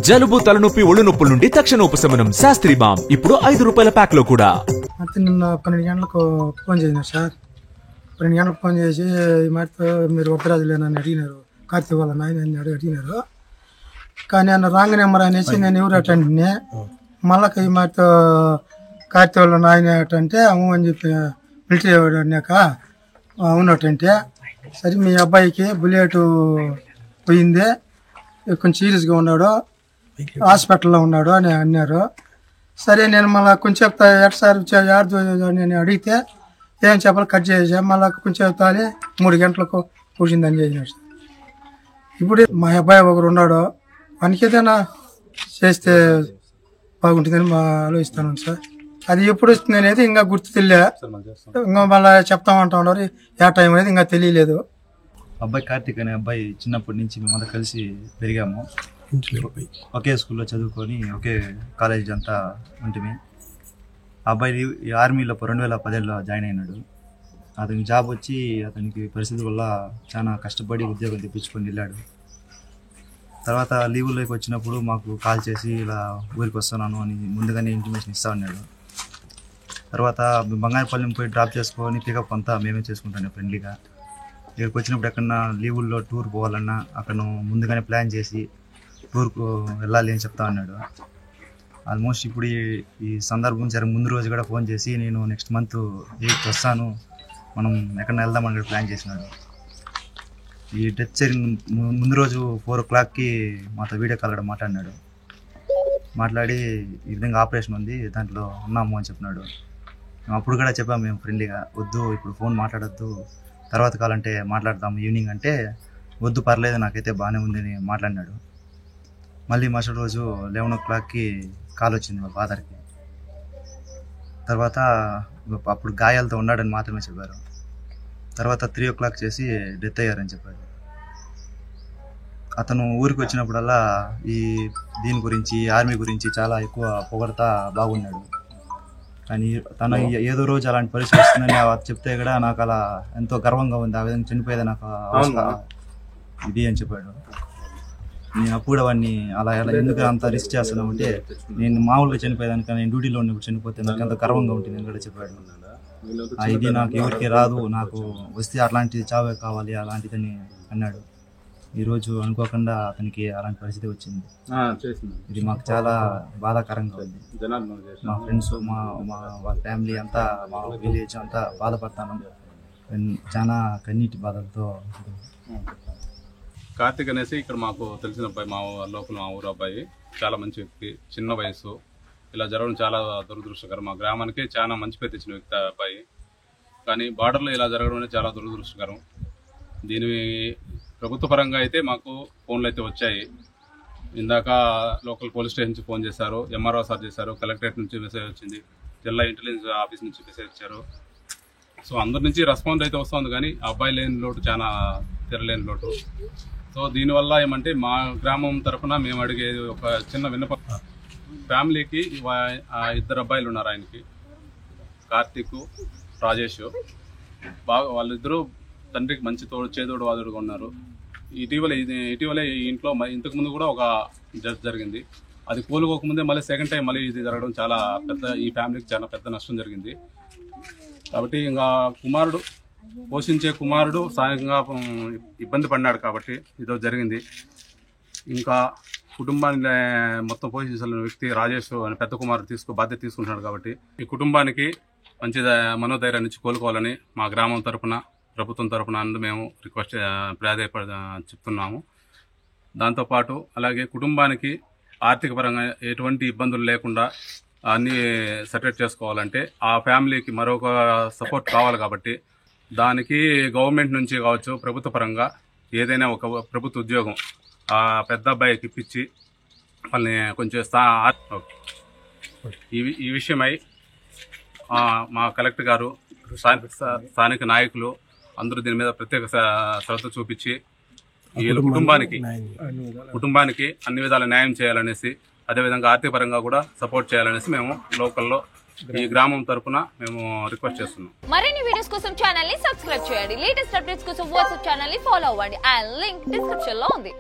జలుబు తలనొప్పి ఒళ్ళు నొప్పుల నుండి తక్షణ ఉపశమనం శాస్త్రి బామ్ ఇప్పుడు 5 రూపాయల ప్యాక్ లో కూడా. నిన్న 12 గంటలకు ఫోన్ చేసినారు సార్. 12 గంటలకు ఫోన్ చేసి ఈ మాటతో మీరు వద్దరాజులేనని అడిగినారు, కార్తీక్ వాళ్ళ నాయన అడిగినారు. కానీ ఆయన రాంగ్ నెంబర్ అనేసి నేను ఎవరు అటంటే మళ్ళీ ఈ మాటతో కార్తీక్ వాళ్ళ నాయన అటంటే అమ్మ అని చెప్పి మిలిటరీ అన్నాక అవునటంటే సరే మీ అబ్బాయికి బుల్లెట్ పోయింది, కొంచెం సీరియస్గా ఉన్నాడు, హాస్పిటల్లో ఉన్నాడు అని అన్నారు. సరే నేను మళ్ళీ కొంచెం చెప్తా ఎట్ సార్ నేను అడిగితే ఏం చెప్పాలి కట్ చేసా. మళ్ళీ కొంచెం చెప్తాలి 3 గంటలకు కూర్చుందని చేసినాడు సార్. ఇప్పుడు మా అబ్బాయి ఒకరు ఉన్నాడు, వానికి ఏదైనా చేస్తే బాగుంటుందని ఆలోచిస్తాను సార్. అది ఎప్పుడు వస్తుంది అనేది ఇంకా గుర్తు తెలియలే, ఇంకా మళ్ళీ చెప్తామంటా ఉన్నారు. ఏ టైం అనేది ఇంకా తెలియలేదు. అబ్బాయి కార్తీక్ అనే అబ్బాయి చిన్నప్పటి నుంచి మేమంతా కలిసి పెరిగాము. ఒకే స్కూల్లో చదువుకొని ఒకే కాలేజీ అంతా ఉంటుంది. ఆ అబ్బాయి ఆర్మీలో 2010లో జాయిన్ అయినాడు. అతనికి జాబ్ వచ్చి అతనికి పరిస్థితి వల్ల చాలా కష్టపడి ఉద్యోగం తెప్పించుకొని వెళ్ళాడు. తర్వాత లీవుల్లోకి వచ్చినప్పుడు మాకు కాల్ చేసి ఇలా ఊరికి వస్తున్నాను అని ముందుగానే ఇంటిమేషన్ ఇస్తా ఉన్నాడు. తర్వాత బంగారపల్లి పోయి డ్రాప్ చేసుకొని పికప్ అంతా మేమే చేసుకుంటాను ఫ్రెండ్లీగా. ఇక్కడికి వచ్చినప్పుడు ఎక్కడన్నా లీవుల్లో టూర్ పోవాలన్నా అక్కడ ముందుగానే ప్లాన్ చేసి టూర్కు వెళ్ళాలి అని చెప్తా ఉన్నాడు. ఆల్మోస్ట్ ఇప్పుడు ఈ సందర్భం సరే ముందు రోజు కూడా ఫోన్ చేసి నేను నెక్స్ట్ మంత్ 8th వస్తాను, మనం ఎక్కడన్నా వెళ్దామని ప్లాన్ చేసినాడు. ఈ డెత్ జరిగిన ముందు రోజు 4 o'clockకి మాతో వీడియో కాల్ మాట్లాడినాడు. మాట్లాడి ఈ విధంగా ఆపరేషన్ ఉంది దాంట్లో ఉన్నాము అని చెప్పినాడు. అప్పుడు కూడా చెప్పాము మేము ఫ్రెండ్లీగా, వద్దు ఇప్పుడు ఫోన్ మాట్లాడొద్దు, తర్వాత కాలంటే మాట్లాడతాము ఈవినింగ్ అంటే, వద్దు పర్లేదు నాకైతే బాగానే ఉంది అని మాట్లాడినాడు. మళ్ళీ మరుసటి రోజు 11 o'clockకి కాల్ వచ్చింది మా ఫాదర్కి. తర్వాత అప్పుడు గాయాలతో ఉన్నాడని మాత్రమే చెప్పారు. తర్వాత 3 o'clock చేసి డెత్ అయ్యారని చెప్పారు. అతను ఊరికి వచ్చినప్పుడల్లా దీని గురించి ఆర్మీ గురించి చాలా ఎక్కువ పొగడతా బాగున్నాడు. కానీ తను ఏదో రోజు అలాంటి పరిస్థితి వస్తుందని చెప్తే కూడా నాకు అలా ఎంతో గర్వంగా ఉంది, ఆ విధంగా చనిపోయేది నాకు ఇది అని చెప్పాడు. నేను అప్పుడు కూడా వాడిని అలా ఎందుకు అంత రిస్క్ చేస్తున్నావు అంటే, నేను మామూలుగా చనిపోయేదానికి నేను డ్యూటీలో ఉన్నప్పుడు చనిపోతే నాకు ఎంత గర్వంగా ఉంటుంది అని కూడా చెప్పాడు. ఇది నాకు ఎవరికి రాదు, నాకు వస్తే అట్లాంటిది చావే కావాలి అలాంటిదని అన్నాడు. ఈరోజు అనుకోకుండా అతనికి అలాంటి పరిస్థితి వచ్చింది. ఇది మాకు చాలా బాధాకరంగా ఉంది. మా ఫ్రెండ్స్ వాళ్ళ ఫ్యామిలీ అంతా మా విలేజ్ అంతా బాధపడతాను, చాలా కన్నీటి బాధలతో. కార్తీక్ అనేసి ఇక్కడ మాకు తెలిసిన అబ్బాయి, మా లోకల్ మా ఊరు అబ్బాయి, చాలా మంచి వ్యక్తి, చిన్న వయసు. ఇలా జరగడం చాలా దురదృష్టకరం. మా గ్రామానికి చాలా మంచి పేరు తెచ్చిన వ్యక్తి అబ్బాయి. కానీ బార్డర్లో ఇలా జరగడం అనేది చాలా దురదృష్టకరం. దీని ప్రభుత్వ పరంగా అయితే మాకు ఫోన్లు అయితే వచ్చాయి. ఇందాక లోకల్ పోలీస్ స్టేషన్ నుంచి ఫోన్ చేశారు, ఎంఆర్ఓ సార్ చేశారు, కలెక్టరేట్ నుంచి మెసేజ్ వచ్చింది, జిల్లా ఇంటెలిజెన్స్ ఆఫీస్ నుంచి మెసేజ్ ఇచ్చారు. సో అందరి నుంచి రెస్పాన్స్ అయితే వస్తుంది, కానీ అబ్బాయి లేని లోటు చాలా తెరలేని లోటు. సో దీనివల్ల ఏమంటే మా గ్రామం తరఫున మేము అడిగేది ఒక చిన్న విన్నపం. ఫ్యామిలీకి 2 అబ్బాయిలు ఉన్నారు ఆయనకి, కార్తీక్, రాజేష్. వాళ్ళిద్దరూ తండ్రికి మంచి చేదోడు వాదుడుగా ఉన్నారు. ఇటీవలే ఈ ఇంట్లో ఇంతకుముందు కూడా ఒక డెత్ జరిగింది. అది కోలుకోకముందే మళ్ళీ సెకండ్ టైం మళ్ళీ ఇది జరగడం చాలా పెద్ద, ఈ ఫ్యామిలీకి చాలా పెద్ద నష్టం జరిగింది. కాబట్టి ఇంకా పోషించే కుమారుడు సాయంగా ఇబ్బంది పడినాడు కాబట్టి ఇదో జరిగింది. ఇంకా కుటుంబాన్ని మొత్తం పోషించాలని వ్యక్తి రాజేష్ అని పెద్ద కుమారుడు బాధ్యత తీసుకుంటున్నాడు. కాబట్టి ఈ కుటుంబానికి మంచి మనోధైర్యాన్ని నుంచి కోలుకోవాలని మా గ్రామం తరఫున, ప్రభుత్వం తరఫున మేము రిక్వెస్ట్ చెప్తున్నాము. దాంతోపాటు అలాగే కుటుంబానికి ఆర్థిక పరంగా ఎటువంటి ఇబ్బందులు లేకుండా అన్నీ సెటిల్ చేసుకోవాలంటే ఆ ఫ్యామిలీకి మరొక సపోర్ట్ కావాలి. కాబట్టి దానికి గవర్నమెంట్ నుంచి కావచ్చు, ప్రభుత్వ పరంగా ఏదైనా ఒక ప్రభుత్వ ఉద్యోగం ఆ పెద్ద అబ్బాయికి ఇప్పించి వాళ్ళని కొంచెం ఈ విషయమై మా కలెక్టర్ గారు, స్థానిక నాయకులు అందరూ దీని మీద ప్రత్యేక శ్రద్ధ చూపించి వీళ్ళ కుటుంబానికి అన్ని విధాల న్యాయం చేయాలనేసి, అదేవిధంగా ఆర్థిక పరంగా కూడా సపోర్ట్ చేయాలనేసి మేము లోకల్లో ఈ గ్రామం తరపున మేము రిక్వెస్ట్ చేస్తున్నాం. మరిన్ని వీడియోస్ కోసం ఛానల్ ని సబ్స్క్రైబ్ చేయండి. లేటెస్ట్ అప్డేట్స్ కోసం వాట్సాప్ ఛానల్ ని ఫాలో అవ్వండి. ఆ లింక్ డిస్క్రిప్షన్ లో ఉంది.